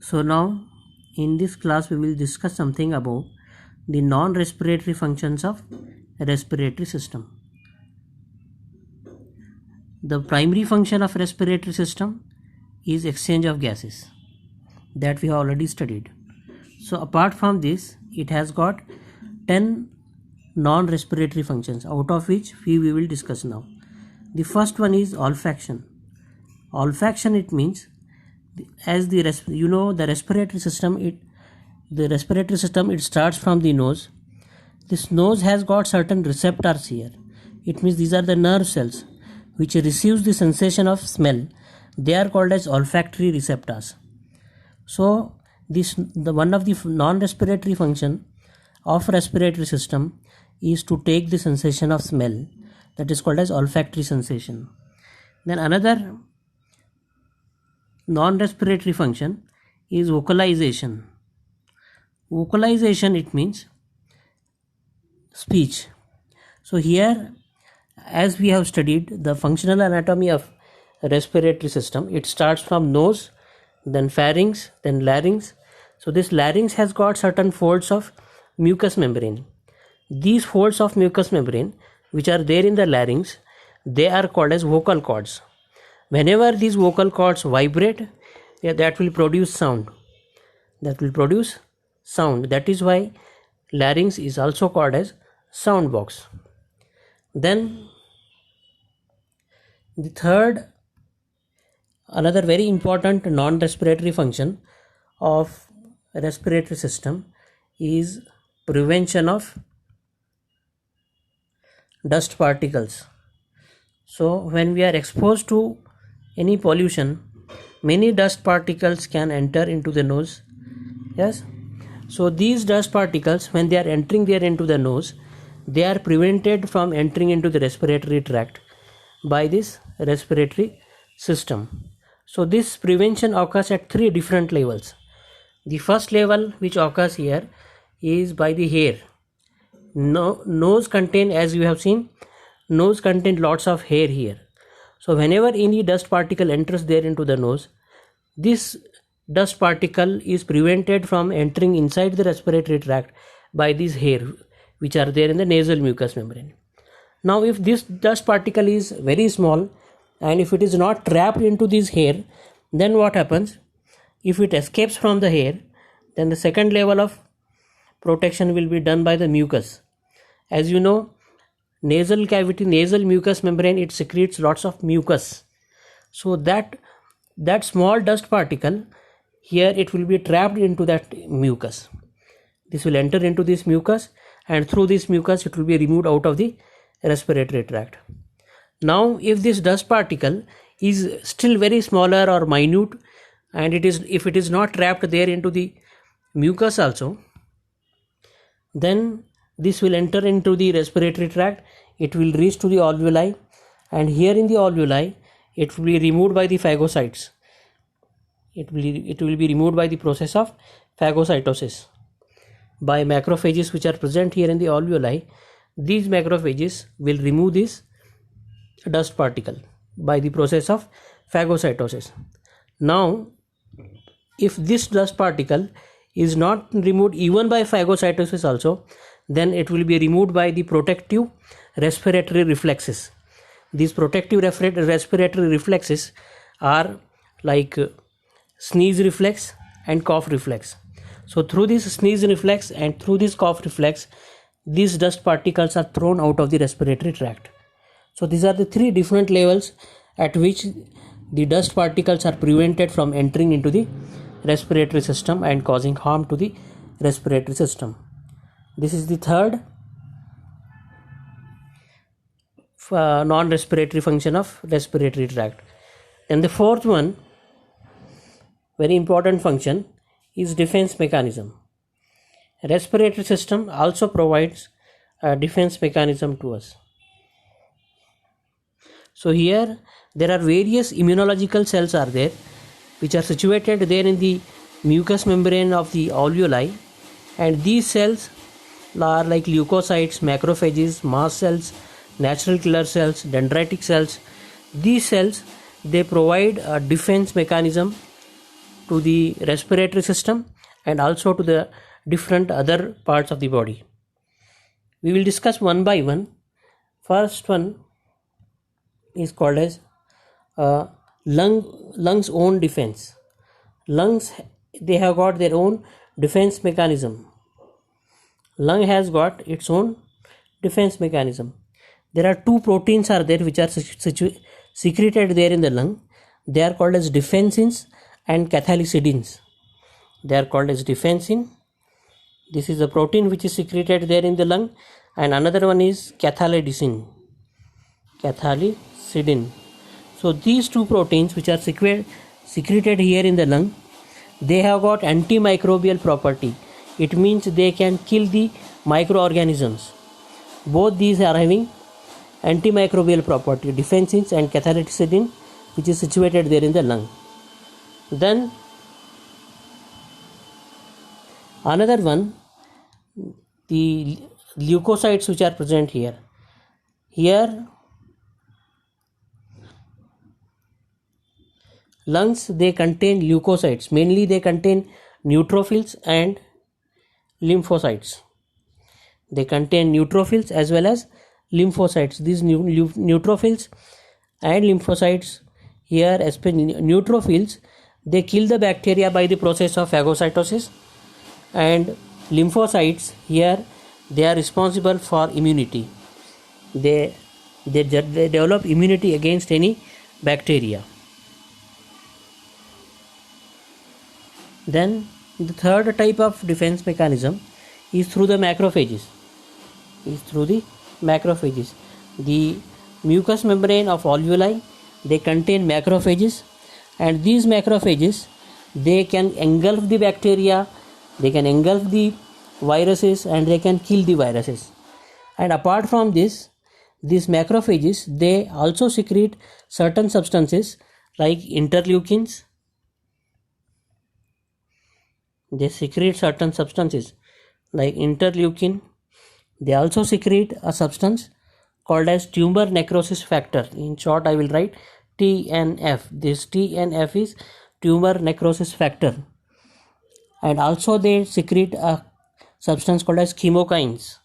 So now in this class we will discuss something about the non-respiratory functions of respiratory system. The primary function of respiratory system is exchange of gases that we have already studied. So apart from this, it has got 10 non-respiratory functions, out of which we will discuss now. The first one is olfaction. Olfaction, it means as the respiratory system, it starts from the nose. This nose has got certain receptors here. It means these are the nerve cells which receives the sensation of smell. They are called as olfactory receptors. So one of the non-respiratory function of respiratory system is to take the sensation of smell, that is called as olfactory sensation. Then another non-respiratory function is vocalization. Vocalization, it means speech. So here, as we have studied the functional anatomy of respiratory system, it starts from nose, then pharynx, then larynx. So this larynx has got certain folds of mucous membrane. These folds of mucous membrane which are there in the larynx, they are called as vocal cords. Whenever these vocal cords vibrate, that will produce sound. That is why larynx is also called as sound box. Then the third, another very important non-respiratory function of respiratory system is prevention of dust particles. So when we are exposed to any pollution, many dust particles can enter into the nose. Yes. So these dust particles, when they are entering there into the nose, they are prevented from entering into the respiratory tract by this respiratory system. So this prevention occurs at 3 different levels. The first level which occurs here is by the hair. Nose contain, as you have seen, nose contain lots of hair here. So whenever any dust particle enters there into the nose, this dust particle is prevented from entering inside the respiratory tract by these hair which are there in the nasal mucous membrane. Now if this dust particle is very small and if it is not trapped into this hair, then what happens? If it escapes from the hair, then the second level of protection will be done by the mucus. As you know, nasal cavity, nasal mucous membrane, it secretes lots of mucus. So that small dust particle here, it will be trapped into that mucus. This will enter into this mucus, and through this mucus it will be removed out of the respiratory tract. Now if this dust particle is still very smaller or minute, and if it is not trapped there into the mucus also, then this will enter into the respiratory tract. It will reach to the alveoli, and here in the alveoli it will be removed by the phagocytes. It will be removed by the process of phagocytosis by macrophages which are present here in the alveoli. These macrophages will remove this dust particle by the process of phagocytosis. Now if this dust particle is not removed even by phagocytosis also, then it will be removed by the protective respiratory reflexes. These protective respiratory reflexes are like sneeze reflex and cough reflex. So through this sneeze reflex and through this cough reflex, these dust particles are thrown out of the respiratory tract. So these are the 3 different levels at which the dust particles are prevented from entering into the respiratory system and causing harm to the respiratory system. This is the third non-respiratory function of respiratory tract. And the fourth one, very important function, is defense mechanism. Respiratory system also provides a defense mechanism to us. So here there are various immunological cells are there which are situated there in the mucous membrane of the alveoli, and these cells are like leukocytes, macrophages, mast cells, natural killer cells, dendritic cells. These cells, they provide a defense mechanism to the respiratory system and also to the different other parts of the body. We will discuss one by one. First one is called as lungs own defense. Lungs, they have got their own defense mechanism. Lung has got its own defense mechanism. There are two proteins are there which are secreted there in the lung. They are called as defensins and cathalycidins. They are called as defensin. This is a protein which is secreted there in the lung, and another one is cathalycidin. So these two proteins which are secreted here in the lung, they have got antimicrobial property. It means they can kill the microorganisms. Both these are having antimicrobial property, defensins and cathalycidin, which is situated there in the lung. Then another one, the leukocytes which are present here. Here lungs, they contain leukocytes. Mainly they contain neutrophils and lymphocytes. They contain neutrophils as well as lymphocytes. These neutrophils and lymphocytes, here especially neutrophils, they kill the bacteria by the process of phagocytosis, and lymphocytes, here they are responsible for immunity. They develop immunity against any bacteria. Then the third type of defense mechanism is through the macrophages. The mucous membrane of alveoli, they contain macrophages, and these macrophages, they can engulf the bacteria, they can engulf the viruses, and they can kill the viruses. And apart from this, these macrophages, they also secrete certain substances like interleukins. They secrete certain substances like interleukin. They also secrete a substance called as tumor necrosis factor. In short, I will write TNF. This TNF is tumor necrosis factor. And also they secrete a substance called as chemokines.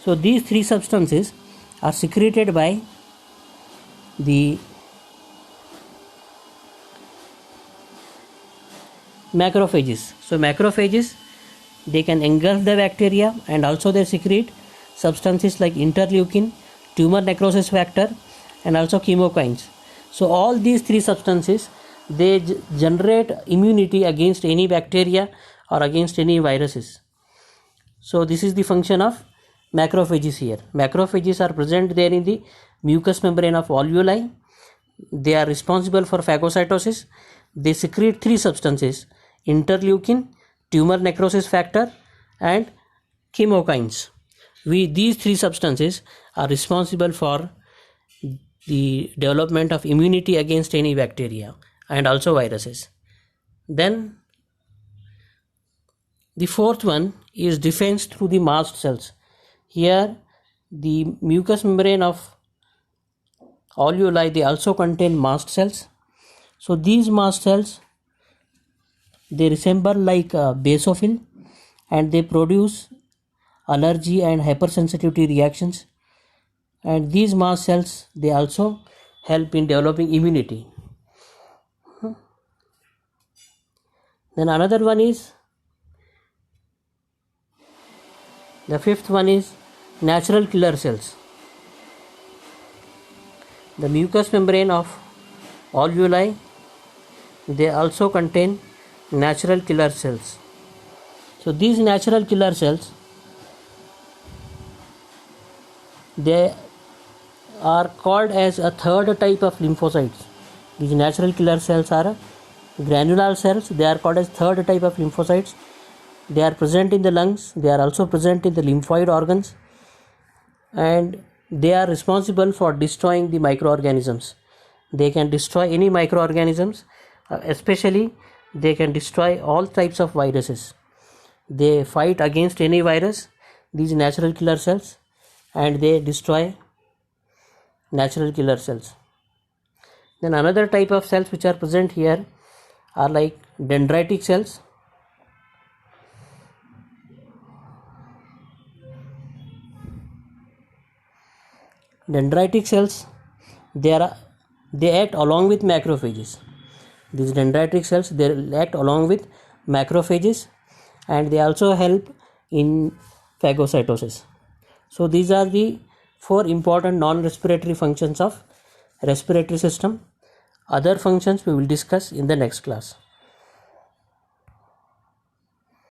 So these three substances are secreted by the macrophages. So macrophages, they can engulf the bacteria, and also they secrete substances like interleukin, tumor necrosis factor, and also chemokines. So all these three substances, they generate immunity against any bacteria or against any viruses. So this is the function of macrophages here. Macrophages are present there in the mucous membrane of alveoli. They are responsible for phagocytosis. They secrete three substances: interleukin, tumor necrosis factor, and chemokines. These three substances are responsible for the development of immunity against any bacteria and also viruses. Then the fourth one is defense through the mast cells. Here the mucous membrane of alveoli, they also contain mast cells. So these mast cells, they resemble like a basophil, and they produce allergy and hypersensitivity reactions. And these mast cells, they also help in developing immunity. Then another one is, the fifth one is natural killer cells. The mucous membrane of alveoli, they also contain natural killer cells. So these natural killer cells, they are called as a third type of lymphocytes. These natural killer cells are granular cells. They are called as third type of lymphocytes. They are present in the lungs. They are also present in the lymphoid organs, and they are responsible for destroying the microorganisms. They can destroy any microorganisms, especially they can destroy all types of viruses. They fight against any virus, these natural killer cells, and they destroy natural killer cells. Then another type of cells which are present here are like dendritic cells. Dendritic cells, they act along with macrophages. These dendritic cells, they act along with macrophages, and they also help in phagocytosis. So these are the 4 important non-respiratory functions of respiratory system. Other functions we will discuss in the next class.